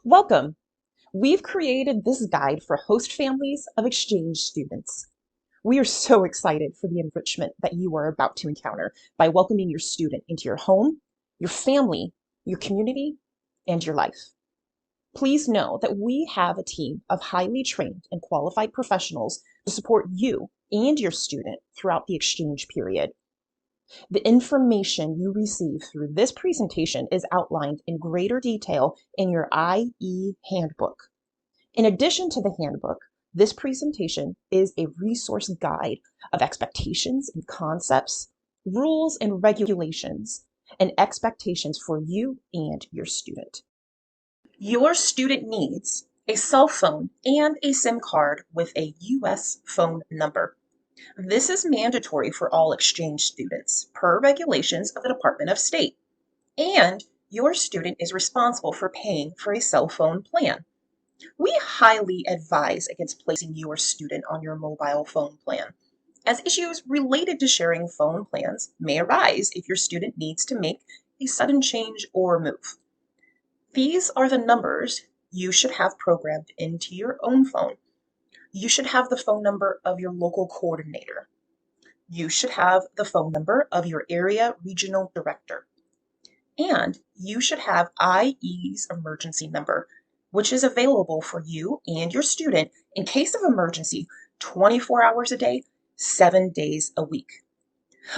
Welcome! We've created this guide for host families of exchange students. We are so excited for the enrichment that you are about to encounter by welcoming your student into your home, your family, your community, and your life. Please know that we have a team of highly trained and qualified professionals to support you and your student throughout the exchange period. The information you receive through this presentation is outlined in greater detail in your IE handbook. In addition to the handbook, this presentation is a resource guide of expectations and concepts, rules and regulations, and expectations for you and your student. Your student needs a cell phone and a SIM card with a US phone number. This is mandatory for all exchange students per regulations of the Department of State, and your student is responsible for paying for a cell phone plan. We highly advise against placing your student on your mobile phone plan, as issues related to sharing phone plans may arise if your student needs to make a sudden change or move. These are the numbers you should have programmed into your own phone. You should have the phone number of your local coordinator. You should have the phone number of your area regional director. And you should have IE's emergency number, which is available for you and your student in case of emergency 24 hours a day, 7 days a week.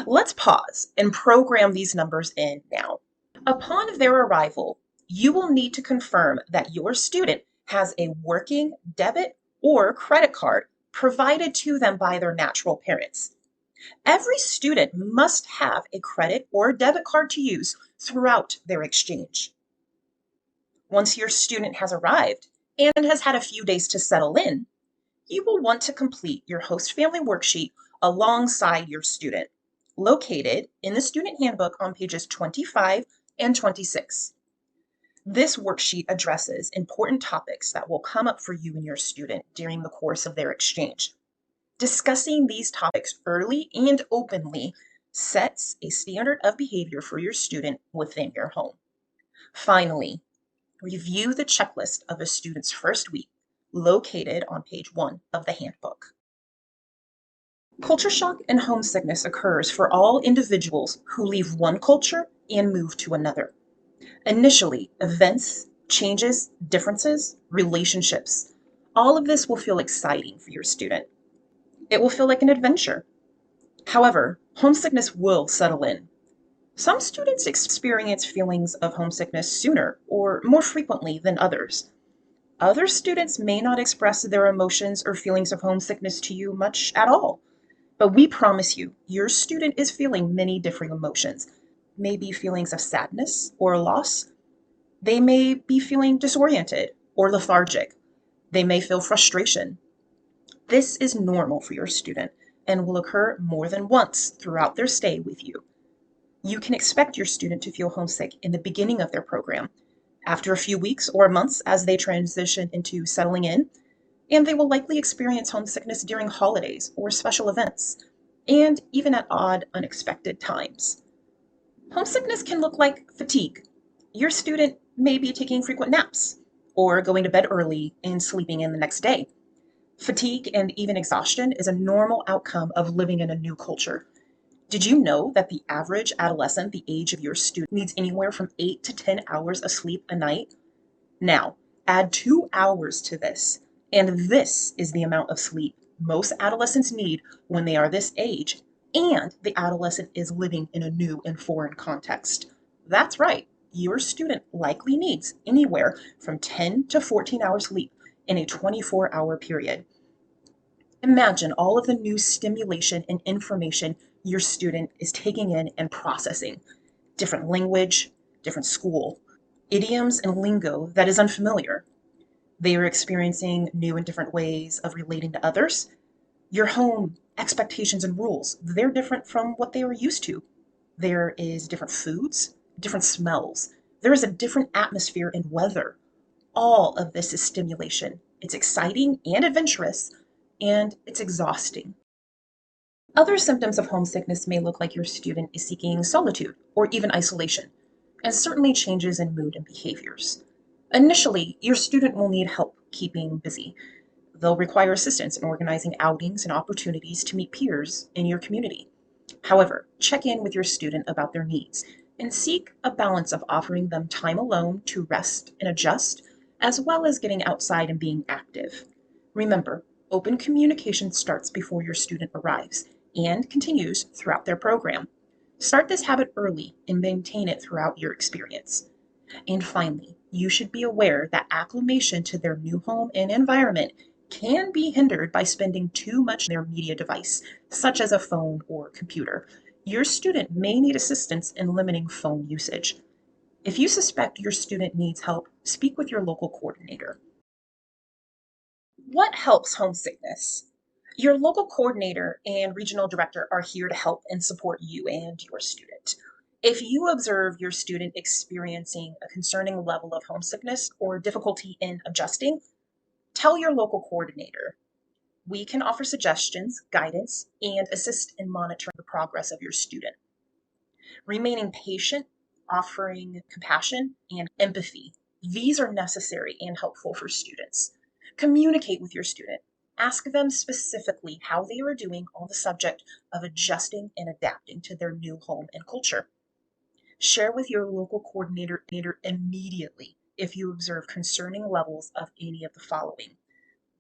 Let's pause and program these numbers in now. Upon their arrival, you will need to confirm that your student has a working debit or credit card provided to them by their natural parents. Every student must have a credit or debit card to use throughout their exchange. Once your student has arrived and has had a few days to settle in, you will want to complete your host family worksheet alongside your student, located in the student handbook on pages 25 and 26. This worksheet addresses important topics that will come up for you and your student during the course of their exchange. Discussing these topics early and openly sets a standard of behavior for your student within your home. Finally, review the checklist of a student's first week, located on page 1 of the handbook. Culture shock and homesickness occurs for all individuals who leave one culture and move to another. Initially, events, changes, differences, relationships, all of this will feel exciting for your student. It will feel like an adventure. However, homesickness will settle in. Some students experience feelings of homesickness sooner or more frequently than others. Other students may not express their emotions or feelings of homesickness to you much at all. But we promise you, your student is feeling many different emotions. Maybe feelings of sadness or loss. They may be feeling disoriented or lethargic. They may feel frustration. This is normal for your student and will occur more than once throughout their stay with you. You can expect your student to feel homesick in the beginning of their program, after a few weeks or months as they transition into settling in, and they will likely experience homesickness during holidays or special events, and even at odd, unexpected times. Homesickness can look like fatigue. Your student may be taking frequent naps, or going to bed early and sleeping in the next day. Fatigue and even exhaustion is a normal outcome of living in a new culture. Did you know that the average adolescent, the age of your student, needs anywhere from 8 to 10 hours of sleep a night? Now, add 2 hours to this, and this is the amount of sleep most adolescents need when they are this age, and the adolescent is living in a new and foreign context. That's right, your student likely needs anywhere from 10 to 14 hours sleep in a 24-hour period. Imagine all of the new stimulation and information your student is taking in and processing. Different language, different school, idioms and lingo that is unfamiliar. They are experiencing new and different ways of relating to others. Your home expectations and rules, they're different from what they are used to. There is different foods, different smells. There is a different atmosphere and weather. All of this is stimulation. It's exciting and adventurous, and it's exhausting. Other symptoms of homesickness may look like your student is seeking solitude or even isolation, and certainly changes in mood and behaviors. Initially, your student will need help keeping busy. They'll require assistance in organizing outings and opportunities to meet peers in your community. However, check in with your student about their needs and seek a balance of offering them time alone to rest and adjust, as well as getting outside and being active. Remember, open communication starts before your student arrives and continues throughout their program. Start this habit early and maintain it throughout your experience. And finally, you should be aware that acclimation to their new home and environment can be hindered by spending too much their media device, such as a phone or computer. Your student may need assistance in limiting phone usage. If you suspect your student needs help, speak with your local coordinator. What helps homesickness? Your local coordinator and regional director are here to help and support you and your student. If you observe your student experiencing a concerning level of homesickness or difficulty in adjusting, tell your local coordinator. We can offer suggestions, guidance, and assist in monitoring the progress of your student. Remaining patient, offering compassion, and empathy. These are necessary and helpful for students. Communicate with your student. Ask them specifically how they are doing on the subject of adjusting and adapting to their new home and culture. Share with your local coordinator immediately if you observe concerning levels of any of the following: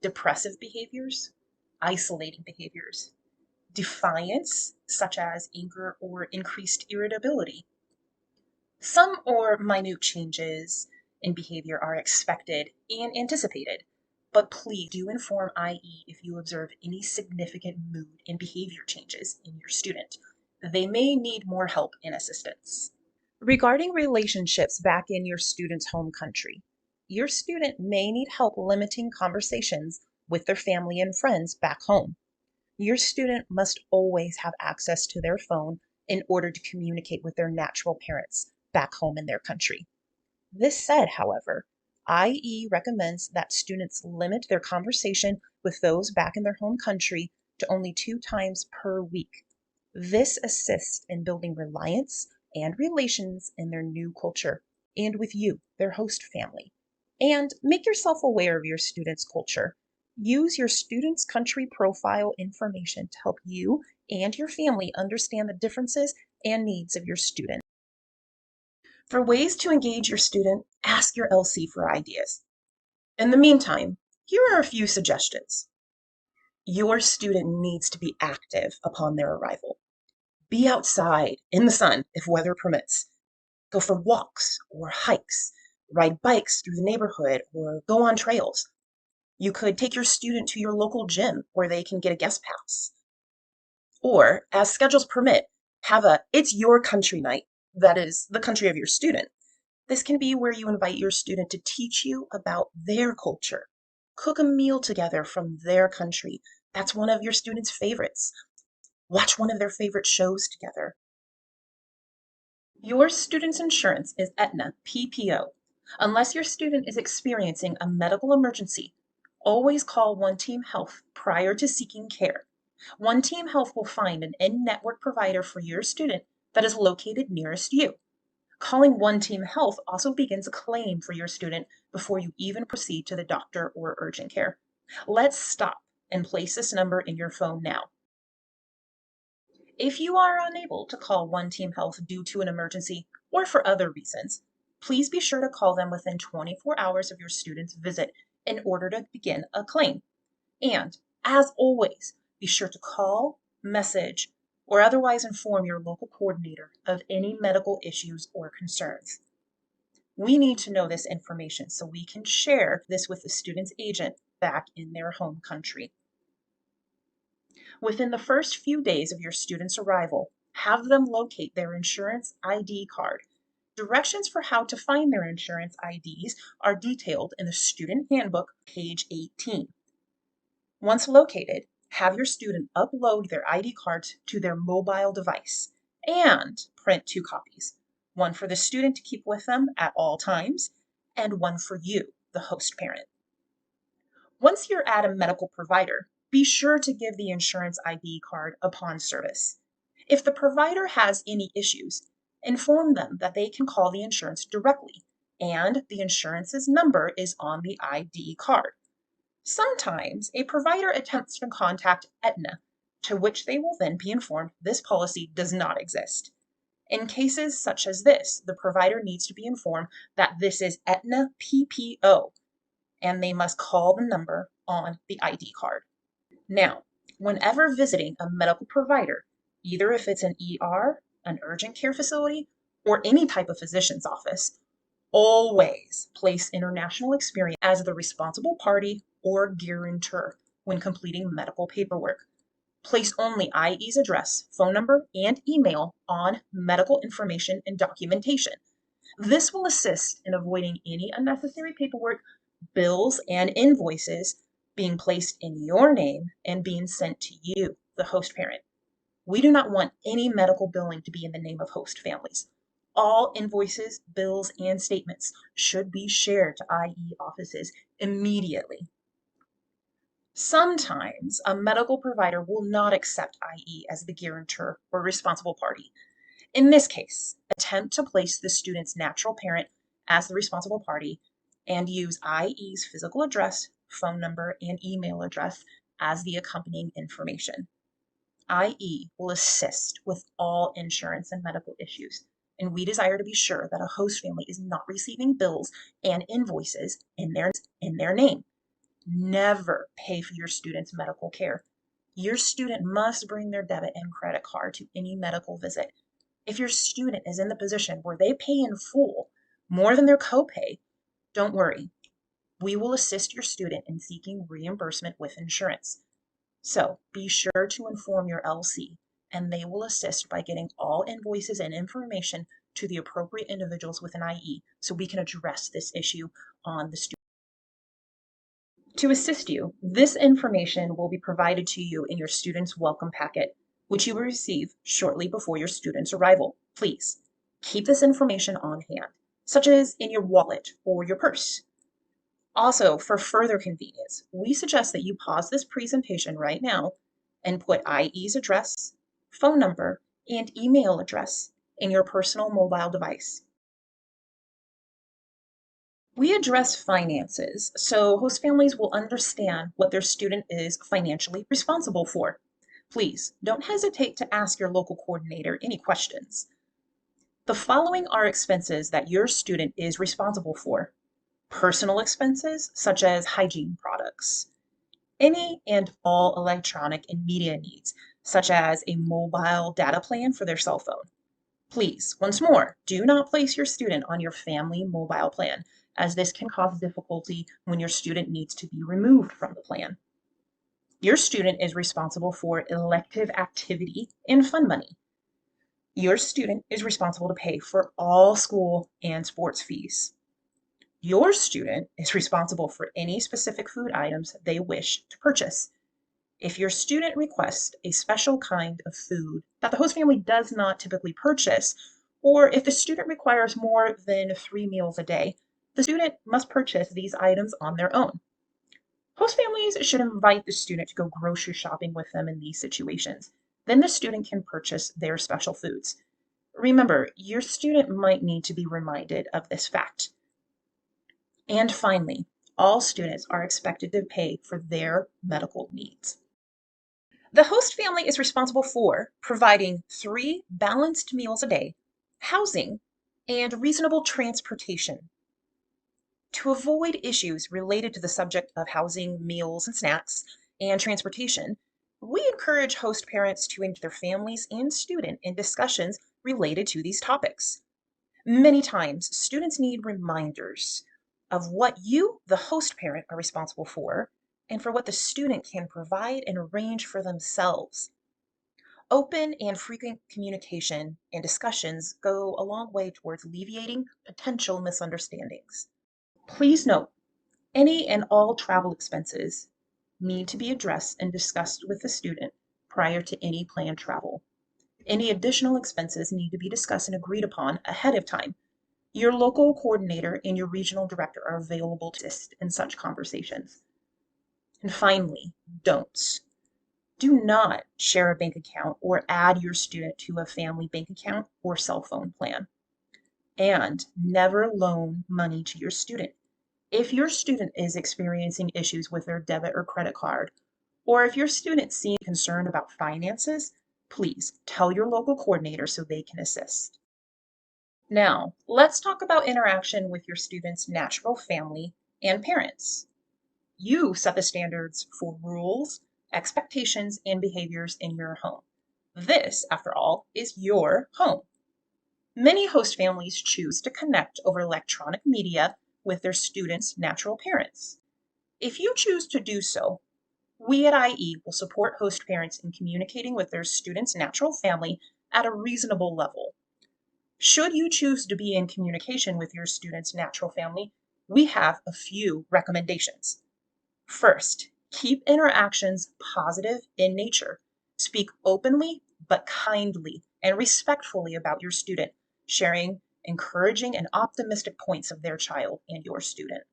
depressive behaviors, isolating behaviors, defiance, such as anger or increased irritability. Some or minute changes in behavior are expected and anticipated, but please do inform IE if you observe any significant mood and behavior changes in your student. They may need more help and assistance. Regarding relationships back in your student's home country, your student may need help limiting conversations with their family and friends back home. Your student must always have access to their phone in order to communicate with their natural parents back home in their country. This said, however, IE recommends that students limit their conversation with those back in their home country to only 2 times per week. This assists in building reliance and relations in their new culture and with you, their host family. And make yourself aware of your student's culture. Use your student's country profile information to help you and your family understand the differences and needs of your student. For ways to engage your student, ask your LC for ideas. In the meantime, here are a few suggestions. Your student needs to be active upon their arrival. Be outside in the sun if weather permits. Go for walks or hikes, ride bikes through the neighborhood, or go on trails. You could take your student to your local gym where they can get a guest pass. Or, as schedules permit, have a It's Your Country night, that is, the country of your student. This can be where you invite your student to teach you about their culture. Cook a meal together from their country. That's one of your students' favorites. Watch one of their favorite shows together. Your student's insurance is Aetna PPO. Unless your student is experiencing a medical emergency, always call One Team Health prior to seeking care. One Team Health will find an in-network provider for your student that is located nearest you. Calling One Team Health also begins a claim for your student before you even proceed to the doctor or urgent care. Let's stop and place this number in your phone now. If you are unable to call One Team Health due to an emergency or for other reasons, please be sure to call them within 24 hours of your student's visit in order to begin a claim. And, as always, be sure to call, message, or otherwise inform your local coordinator of any medical issues or concerns. We need to know this information so we can share this with the student's agent back in their home country. Within the first few days of your student's arrival, have them locate their insurance ID card. Directions for how to find their insurance IDs are detailed in the Student Handbook, page 18. Once located, have your student upload their ID cards to their mobile device and print 2 copies, one for the student to keep with them at all times, and one for you, the host parent. Once you're at a medical provider, be sure to give the insurance ID card upon service. If the provider has any issues, inform them that they can call the insurance directly. and the insurance's number is on the ID card. Sometimes a provider attempts to contact Aetna, to which they will then be informed this policy does not exist. In cases such as this, the provider needs to be informed that this is Aetna PPO, and they must call the number on the ID card. Now, whenever visiting a medical provider, either if it's an ER, an urgent care facility, or any type of physician's office, always place International Experience as the responsible party or guarantor when completing medical paperwork. Place only IE's address, phone number, and email on medical information and documentation. This will assist in avoiding any unnecessary paperwork, bills, and invoices being placed in your name and being sent to you, the host parent. We do not want any medical billing to be in the name of host families. All invoices, bills, and statements should be shared to IE offices immediately. Sometimes a medical provider will not accept IE as the guarantor or responsible party. In this case, attempt to place the student's natural parent as the responsible party and use IE's physical address, phone number, and email address as the accompanying information. IE will assist with all insurance and medical issues, and we desire to be sure that a host family is not receiving bills and invoices in their name. Never pay for your student's medical care. Your student must bring their debit and credit card to any medical visit. If your student is in the position where they pay in full more than their copay, don't worry. We will assist your student in seeking reimbursement with insurance. So be sure to inform your LC, and they will assist by getting all invoices and information to the appropriate individuals within IE so we can address this issue on the student. To assist you, this information will be provided to you in your student's welcome packet, which you will receive shortly before your student's arrival. Please keep this information on hand, such as in your wallet or your purse. Also, for further convenience, we suggest that you pause this presentation right now and put IE's address, phone number, and email address in your personal mobile device. We address finances so host families will understand what their student is financially responsible for. Please don't hesitate to ask your local coordinator any questions. The following are expenses that your student is responsible for. Personal expenses such as hygiene products, any and all electronic and media needs such as a mobile data plan for their cell phone. Please, once more, do not place your student on your family mobile plan, as this can cause difficulty when your student needs to be removed from the plan. Your student is responsible for elective activity and fund money. Your student is responsible to pay for all school and sports fees. Your student is responsible for any specific food items they wish to purchase. If your student requests a special kind of food that the host family does not typically purchase, or if the student requires more than 3 meals a day, the student must purchase these items on their own. Host families should invite the student to go grocery shopping with them in these situations. Then the student can purchase their special foods. Remember, your student might need to be reminded of this fact. And finally, all students are expected to pay for their medical needs. The host family is responsible for providing 3 balanced meals a day, housing, and reasonable transportation. To avoid issues related to the subject of housing, meals, and snacks, and transportation, we encourage host parents to engage their families and student in discussions related to these topics. Many times, students need reminders of what you, the host parent, are responsible for, and for what the student can provide and arrange for themselves. Open and frequent communication and discussions go a long way towards alleviating potential misunderstandings. Please note, any and all travel expenses need to be addressed and discussed with the student prior to any planned travel. Any additional expenses need to be discussed and agreed upon ahead of time. Your local coordinator and your regional director are available to assist in such conversations. And finally, don'ts. Do not share a bank account or add your student to a family bank account or cell phone plan. And never loan money to your student. If your student is experiencing issues with their debit or credit card, or if your student seems concerned about finances, please tell your local coordinator so they can assist. Now, let's talk about interaction with your student's natural family and parents. You set the standards for rules, expectations, and behaviors in your home. This, after all, is your home. Many host families choose to connect over electronic media with their students' natural parents. If you choose to do so, we at IE will support host parents in communicating with their students' natural family at a reasonable level. Should you choose to be in communication with your student's natural family, we have a few recommendations. First, keep interactions positive in nature. Speak openly but kindly and respectfully about your student, sharing encouraging and optimistic points of their child and your student.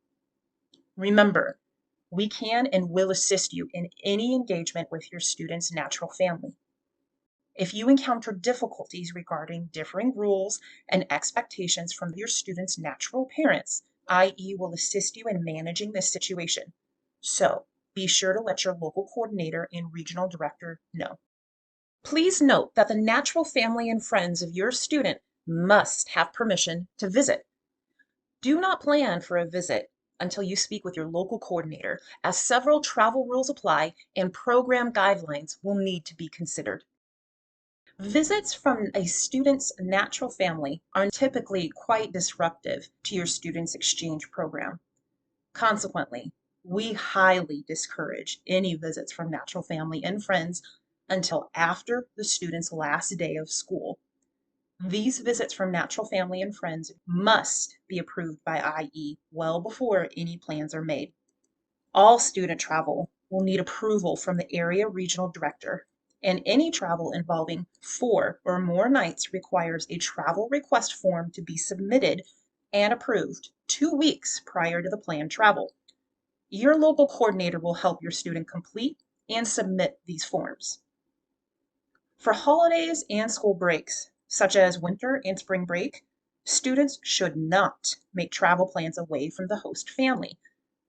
Remember, we can and will assist you in any engagement with your student's natural family. If you encounter difficulties regarding differing rules and expectations from your student's natural parents, IE will assist you in managing this situation. So be sure to let your local coordinator and regional director know. Please note that the natural family and friends of your student must have permission to visit. Do not plan for a visit until you speak with your local coordinator, as several travel rules apply and program guidelines will need to be considered. Visits from a student's natural family are typically quite disruptive to your student's exchange program. Consequently, we highly discourage any visits from natural family and friends until after the student's last day of school. These visits from natural family and friends must be approved by IE well before any plans are made. All student travel will need approval from the area regional director, and any travel involving 4 or more nights requires a travel request form to be submitted and approved 2 weeks prior to the planned travel. Your local coordinator will help your student complete and submit these forms. For holidays and school breaks, such as winter and spring break, students should not make travel plans away from the host family.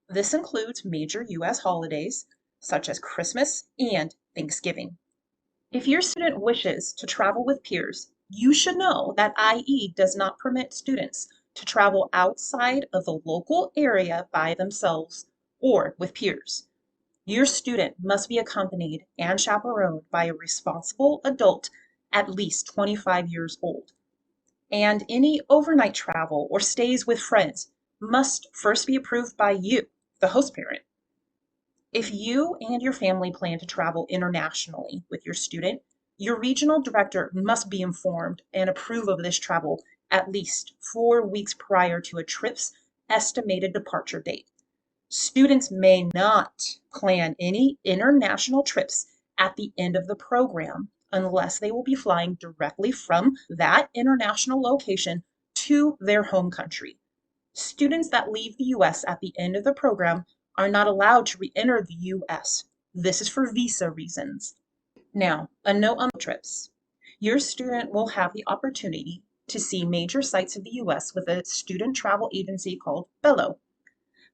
This includes major U.S. holidays such as Christmas and Thanksgiving. If your student wishes to travel with peers, you should know that IE does not permit students to travel outside of the local area by themselves or with peers. Your student must be accompanied and chaperoned by a responsible adult at least 25 years old. And any overnight travel or stays with friends must first be approved by you, the host parent. If you and your family plan to travel internationally with your student, your regional director must be informed and approve of this travel at least 4 weeks prior to a trip's estimated departure date. Students may not plan any international trips at the end of the program unless they will be flying directly from that international location to their home country. Students that leave the U.S. at the end of the program are not allowed to re-enter the U.S. This is for visa reasons. Now, a note on trips. Your student will have the opportunity to see major sites of the U.S. with a student travel agency called Bello.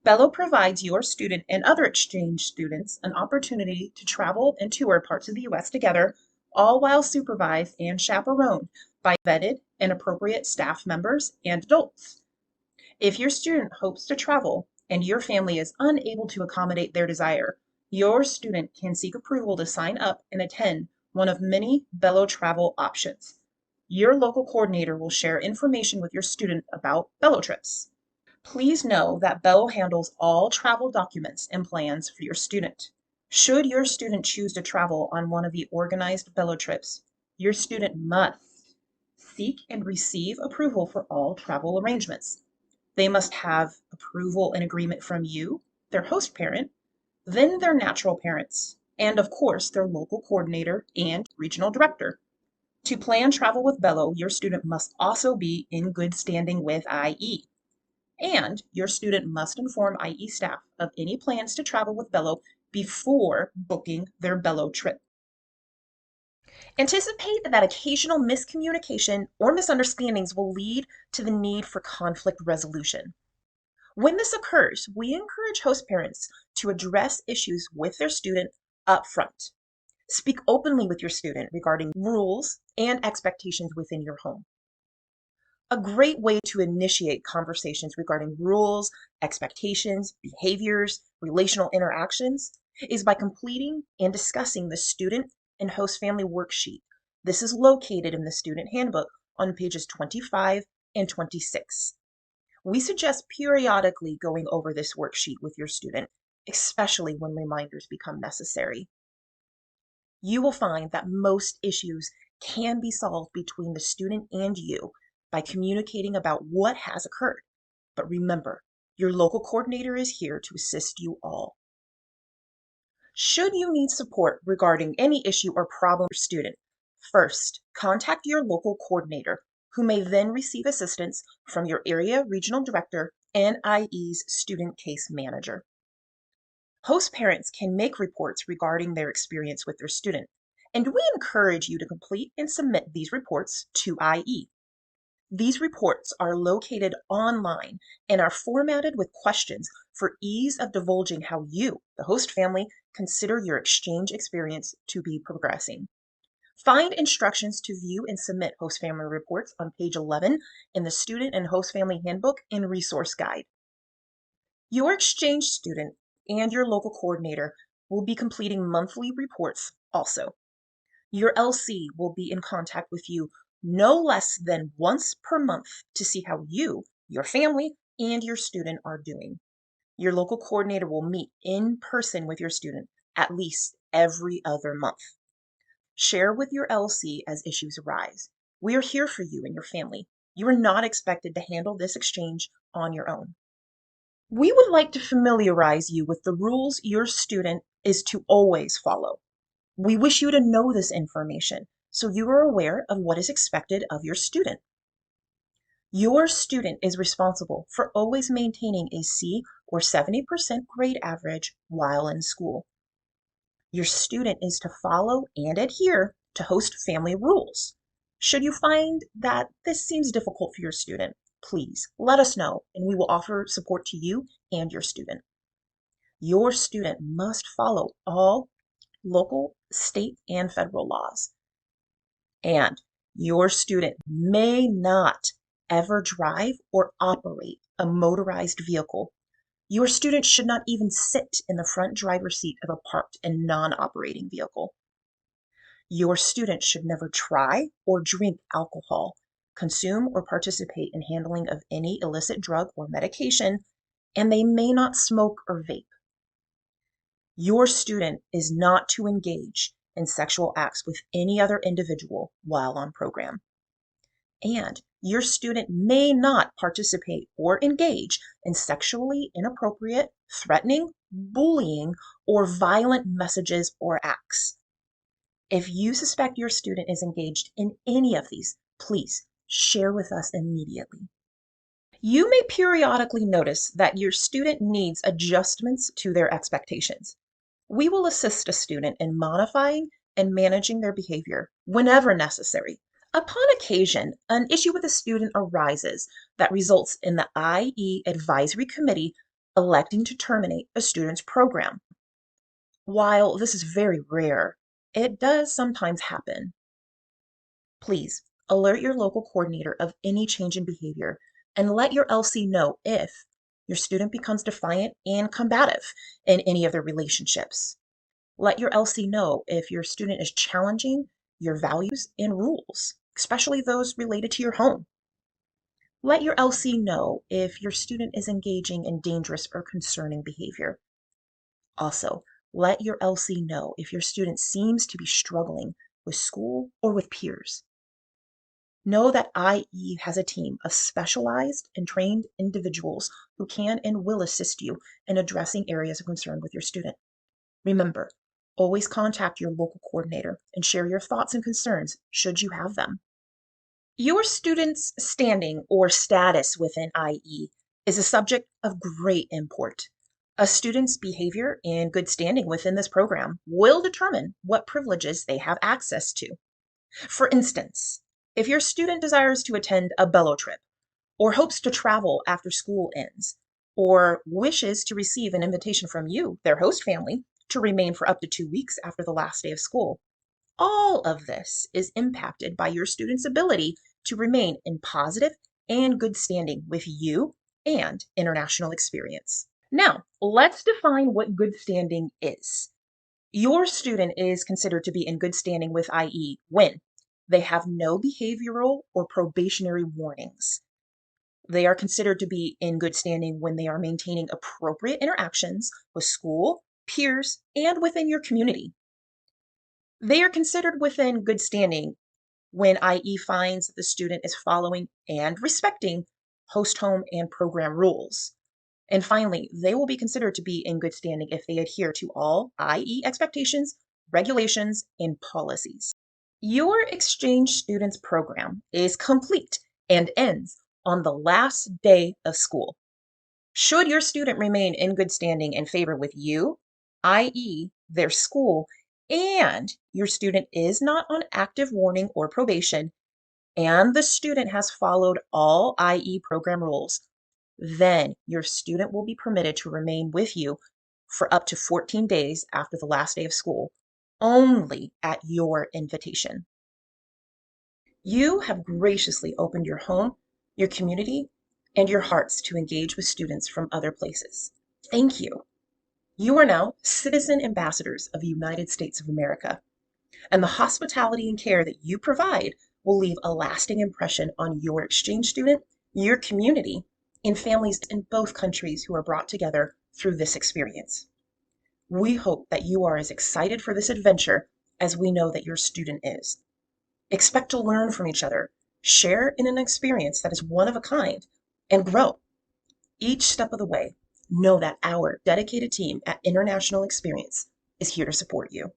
Bello provides your student and other exchange students an opportunity to travel and tour parts of the U.S. together, all while supervised and chaperoned by vetted and appropriate staff members and adults. If your student hopes to travel and your family is unable to accommodate their desire, your student can seek approval to sign up and attend one of many Bello travel options. Your local coordinator will share information with your student about Bello trips. Please know that Bello handles all travel documents and plans for your student. Should your student choose to travel on one of the organized Bello trips, your student must seek and receive approval for all travel arrangements. They must have approval and agreement from you, their host parent, then their natural parents, and of course, their local coordinator and regional director. To plan travel with Bello, your student must also be in good standing with IE. And your student must inform IE staff of any plans to travel with Bello before booking their Bello trip. Anticipate that occasional miscommunication or misunderstandings will lead to the need for conflict resolution. When this occurs, we encourage host parents to address issues with their student up front. Speak openly with your student regarding rules and expectations within your home. A great way to initiate conversations regarding rules, expectations, behaviors, relational interactions is by completing and discussing the student and host family worksheet. This is located in the student handbook on pages 25 and 26. We suggest periodically going over this worksheet with your student, especially when reminders become necessary. You will find that most issues can be solved between the student and you by communicating about what has occurred. But remember, your local coordinator is here to assist you all. Should you need support regarding any issue or problem with your student, first, contact your local coordinator, who may then receive assistance from your area regional director, NIE's student case manager. Host parents can make reports regarding their experience with their student, and we encourage you to complete and submit these reports to IE. These reports are located online and are formatted with questions for ease of divulging how you, the host family, consider your exchange experience to be progressing. Find instructions to view and submit host family reports on page 11 in the Student and Host Family Handbook and Resource Guide. Your exchange student and your local coordinator will be completing monthly reports also. Your LC will be in contact with you no less than once per month to see how you, your family, and your student are doing. Your local coordinator will meet in person with your student at least every other month. Share with your LC as issues arise. We are here for you and your family. You are not expected to handle this exchange on your own. We would like to familiarize you with the rules your student is to always follow. We wish you to know this information so you are aware of what is expected of your student. Your student is responsible for always maintaining a C or 70% grade average while in school. Your student is to follow and adhere to host family rules. Should you find that this seems difficult for your student, please let us know and we will offer support to you and your student. Your student must follow all local, state, and federal laws. And your student may not ever drive or operate a motorized vehicle. Your student should not even sit in the front driver's seat of a parked and non-operating vehicle. Your student should never try or drink alcohol, consume or participate in handling of any illicit drug or medication, and they may not smoke or vape. Your student is not to engage in sexual acts with any other individual while on program. And your student may not participate or engage in sexually inappropriate, threatening, bullying, or violent messages or acts. If you suspect your student is engaged in any of these, please share with us immediately. You may periodically notice that your student needs adjustments to their expectations. We will assist a student in modifying and managing their behavior whenever necessary. Upon occasion, an issue with a student arises that results in the IE Advisory Committee electing to terminate a student's program. While this is very rare, it does sometimes happen. Please alert your local coordinator of any change in behavior and let your LC know if your student becomes defiant and combative in any of their relationships. Let your LC know if your student is challenging your values and rules, especially those related to your home. Let your LC know if your student is engaging in dangerous or concerning behavior. Also, let your LC know if your student seems to be struggling with school or with peers. Know that IE has a team of specialized and trained individuals who can and will assist you in addressing areas of concern with your student. Remember, always contact your local coordinator and share your thoughts and concerns should you have them. Your student's standing or status within IE is a subject of great import. A student's behavior and good standing within this program will determine what privileges they have access to. For instance, if your student desires to attend a bello trip, or hopes to travel after school ends, or wishes to receive an invitation from you, their host family, to remain for up to 2 weeks after the last day of school, all of this is impacted by your student's ability to remain in positive and good standing with you and international experience. Now, let's define what good standing is. Your student is considered to be in good standing with IE when they have no behavioral or probationary warnings. They are considered to be in good standing when they are maintaining appropriate interactions with school, peers, and within your community. They are considered within good standing when IE finds that the student is following and respecting host home and program rules. And finally, they will be considered to be in good standing if they adhere to all IE expectations, regulations, and policies. Your exchange students program is complete and ends on the last day of school. Should your student remain in good standing and favor with you, i.e., their school, and your student is not on active warning or probation, and the student has followed all IE program rules, then your student will be permitted to remain with you for up to 14 days after the last day of school, only at your invitation. You have graciously opened your home, your community, and your hearts to engage with students from other places. Thank you. You are now citizen ambassadors of the United States of America, and the hospitality and care that you provide will leave a lasting impression on your exchange student, your community, and families in both countries who are brought together through this experience. We hope that you are as excited for this adventure as we know that your student is. Expect to learn from each other, share in an experience that is one of a kind, and grow. Each step of the way, know that our dedicated team at International Experience is here to support you.